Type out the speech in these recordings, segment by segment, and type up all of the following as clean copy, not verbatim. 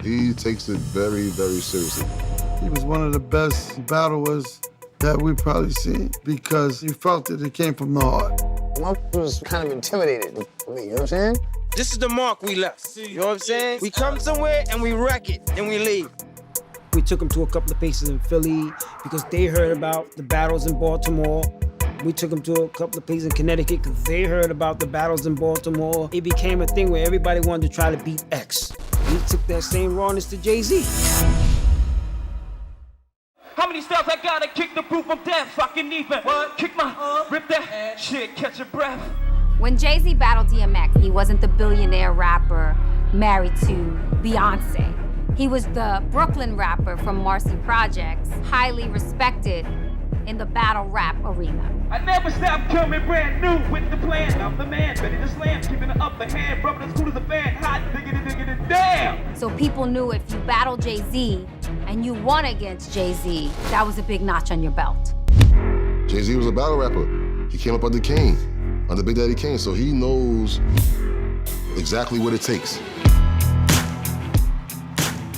He takes it very, very seriously. He was one of the best battlers that we've probably seen because he felt that it came from the heart. My was kind of intimidated with me, you know what I'm saying? This is the mark we left, you know what I'm saying? We come somewhere and we wreck it, and we leave. We took them to a couple of places in Philly because they heard about the battles in Baltimore. We took them to a couple of places in Connecticut because they heard about the battles in Baltimore. It became a thing where everybody wanted to try to beat X. We took that same rawness to Jay-Z. How many styles I gotta kick the proof of death? I can even kick my, rip that shit, catch your breath. When Jay-Z battled DMX, he wasn't the billionaire rapper married to Beyonce. He was the Brooklyn rapper from Marcy Projects, highly respected in the battle rap arena. I never stop coming brand new with the plan. I'm the man, ready to slam, keeping the upper hand, rubbing as cool as a fan, hot diggity, damn! So people knew if you battled Jay-Z and you won against Jay-Z, that was a big notch on your belt. Jay-Z was a battle rapper. He came up under Kane, under Big Daddy Kane, so he knows exactly what it takes.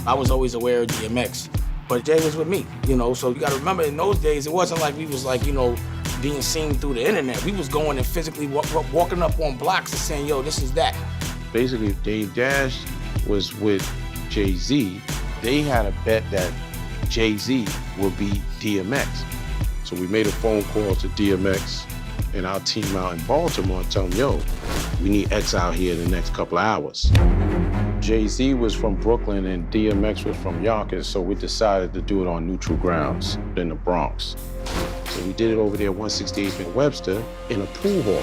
I was always aware of DMX, but Jay was with me, you know, so you gotta remember in those days, it wasn't like we was like, you know, being seen through the internet. We was going and physically walking up on blocks and saying, yo, this is that. Basically, if Dave Dash was with Jay-Z, they had a bet that Jay-Z would beat DMX. So we made a phone call to DMX and our team out in Baltimore and tell them, yo, we need X out here in the next couple of hours. Jay-Z was from Brooklyn and DMX was from Yonkers, so we decided to do it on neutral grounds in the Bronx. So we did it over there, 168th and Webster, in a pool hall.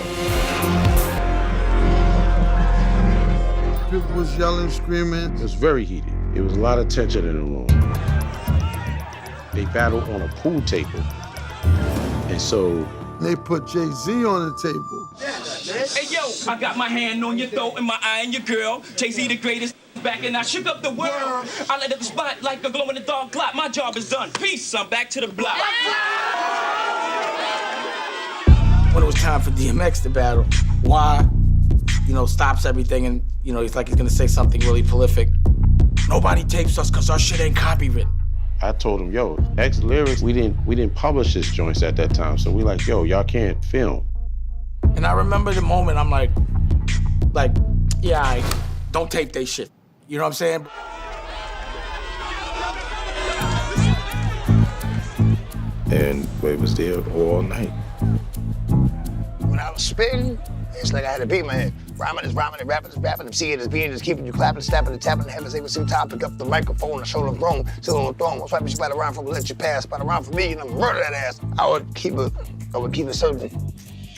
People was yelling, screaming. It was very heated. It was a lot of tension in the room. They battled on a pool table. And so they put Jay-Z on the table. Hey, yo, I got my hand on your throat and my eye on your girl. Jay-Z the greatest back and I shook up the world. I lit up the spot like a glow-in-the-dark clock. My job is done. Peace, I'm back to the block. When it was time for DMX to battle, why, you know, stops everything and, you know, he's like he's gonna say something really prolific. Nobody tapes us because our shit ain't copywritten. I told him, yo, X lyrics, we didn't publish his joints at that time. So we like, yo, y'all can't film. And I remember the moment I'm like, yeah, don't tape they shit. You know what I'm saying? And we was there all night. When I was spitting, it's like I had a beat in my head. Rhyming is rapping, I'm seeing it as being, just keeping you clapping, snapping, and tapping the heavens, able to see top, pick up the microphone, the shoulder grown, still on the throne. Most likely you better rhyme from let you pass, better rhyme for me, and I'm gonna murder that ass. I would keep it certain,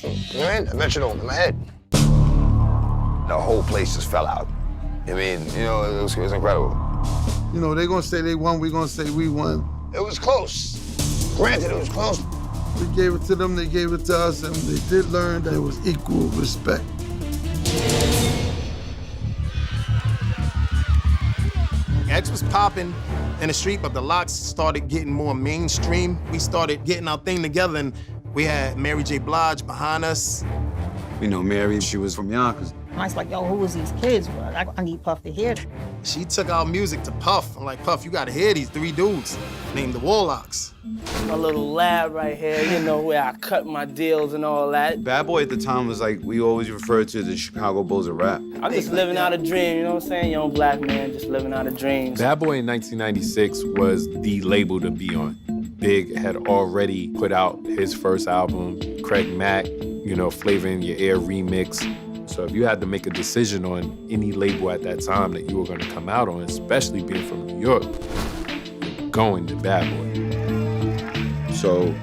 you know what I mean? A metronome in my head. The whole place just fell out. I mean, you know, it was incredible. You know, they're gonna say they won, we're gonna say we won. It was close. Granted, it was close. We gave it to them, they gave it to us, and they did learn that it was equal respect. X was popping in the street, but the LOX started getting more mainstream. We started getting our thing together, and we had Mary J. Blige behind us. You know, Mary, she was from Yonkers. I was like, yo, who was these kids? Well, I need Puff to hear them. She took our music to Puff. I'm like, Puff, you gotta hear these three dudes named the Warlocks. My little lab right here, you know, where I cut my deals and all that. Bad Boy at the time was like, we always referred to the Chicago Bulls of rap. I'm just living out a dream, you know what I'm saying? Young black man, just living out a dream. Bad Boy in 1996 was the label to be on. Big had already put out his first album, Craig Mack, you know, Flavor in Your Air remix. So if you had to make a decision on any label at that time that you were gonna come out on, especially being from New York, you're going to Bad Boy. So,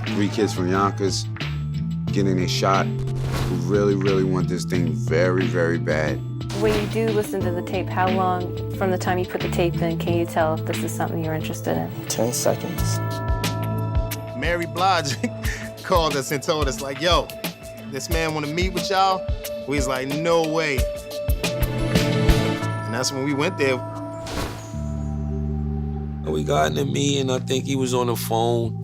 3 kids from Yonkers getting a shot who really, really want this thing very, very bad. When you do listen to the tape, how long from the time you put the tape in can you tell if this is something you're interested in? 10 seconds. Mary Blige called us and told us, like, yo, this man wanna meet with y'all? We was like, no way. And that's when we went there. And we got into me, and I think he was on the phone.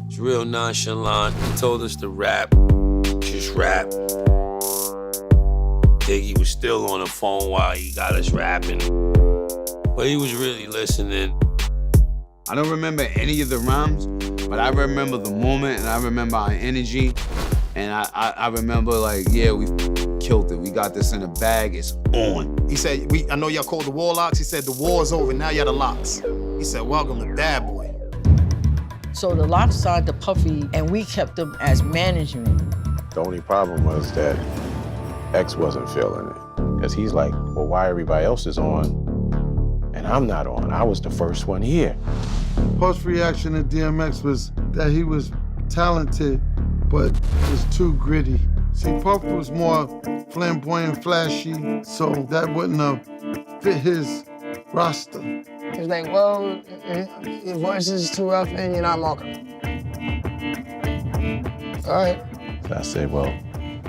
It's real nonchalant. He told us to rap, just rap. I think he was still on the phone while he got us rapping. But he was really listening. I don't remember any of the rhymes, but I remember the moment and I remember our energy. And I remember like, yeah, we killed it. We got this in a bag, it's on. He said, I know y'all called the war LOX. He said, the war's over, now y'all the LOX. He said, welcome to Bad Boy. So the LOX signed to Puffy and we kept them as management. The only problem was that X wasn't feeling it. Because he's like, well, why everybody else is on and I'm not on? I was the first one here. Puff's reaction to DMX was that he was talented, but was too gritty. See, Puff was more flamboyant, flashy, so that wouldn't have fit his roster. He was like, well, your voice is too rough and you're not marketable. All right. So I said, well,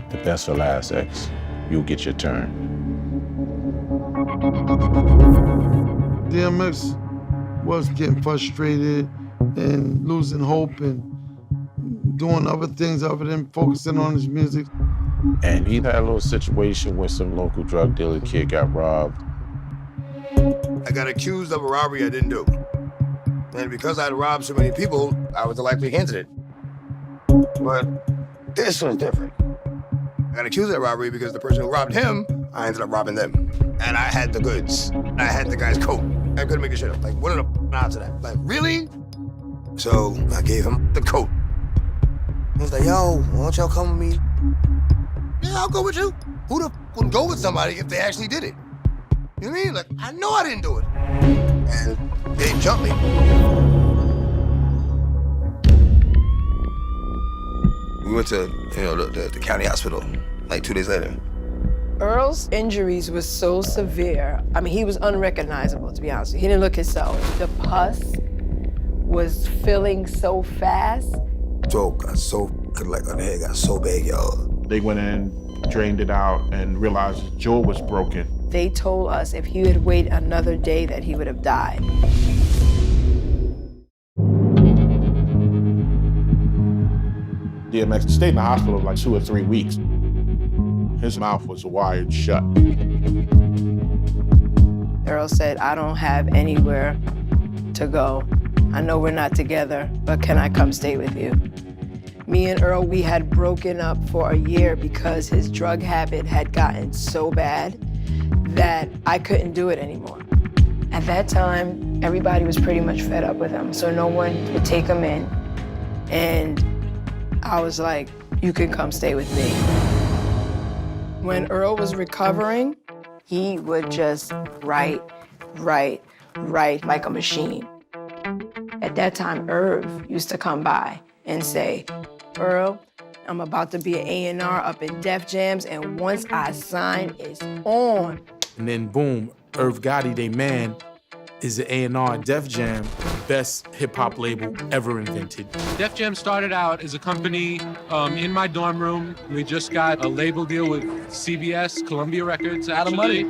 the best for last, X. You'll get your turn. DMX was getting frustrated and losing hope and doing other things other than focusing on his music. And he had a little situation where some local drug dealer kid got robbed. I got accused of a robbery I didn't do. And because I'd robbed so many people, I was a likely candidate. But this was different. I got accused of that robbery because the person who robbed him, I ended up robbing them. And I had the goods. I had the guy's coat. I couldn't make this shit up. Like, what are the odds of that? Like, really? So I gave him the coat. He was like, yo, why don't y'all come with me? Yeah, I'll go with you. Who the would go with somebody if they actually did it? You know what I mean? Like, I know I didn't do it. And they jumped me. We went to, the county hospital, like 2 days later. Earl's injuries was so severe. I mean, he was unrecognizable, to be honest. He didn't look himself. The pus was filling so fast. Joe got so, like, on the head got so big, y'all. They went in, drained it out, and realized his jaw was broken. They told us if he had waited another day that he would have died. DMX stayed in the hospital like 2 or 3 weeks. His mouth was wired shut. Earl said, I don't have anywhere to go. I know we're not together, but can I come stay with you? Me and Earl, we had broken up for a year because his drug habit had gotten so bad that I couldn't do it anymore. At that time, everybody was pretty much fed up with him, so no one would take him in. And I was like, you can come stay with me. When Earl was recovering, he would just write like a machine. At that time, Irv used to come by and say, Earl, I'm about to be an A&R up in Def Jams, and once I sign, it's on. And then boom, Irv Gotti, they man, is the A&R Def Jam, best hip-hop label ever invented. Def Jam started out as a company in my dorm room. We just got a label deal with CBS, Columbia Records, actually,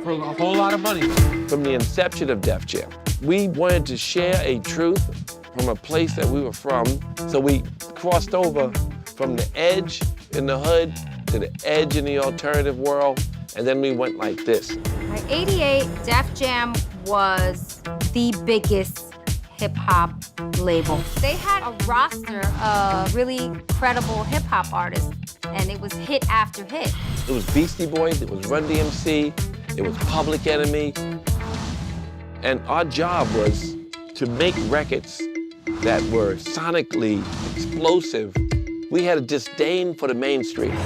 for a whole lot of money. From the inception of Def Jam, we wanted to share a truth from a place that we were from, so we crossed over from the edge in the hood to the edge in the alternative world, and then we went like this. By '88, Def Jam was the biggest hip-hop label. They had a roster of really credible hip-hop artists, and it was hit after hit. It was Beastie Boys, it was Run DMC, it was Public Enemy, and our job was to make records that were sonically explosive. We had a disdain for the mainstream.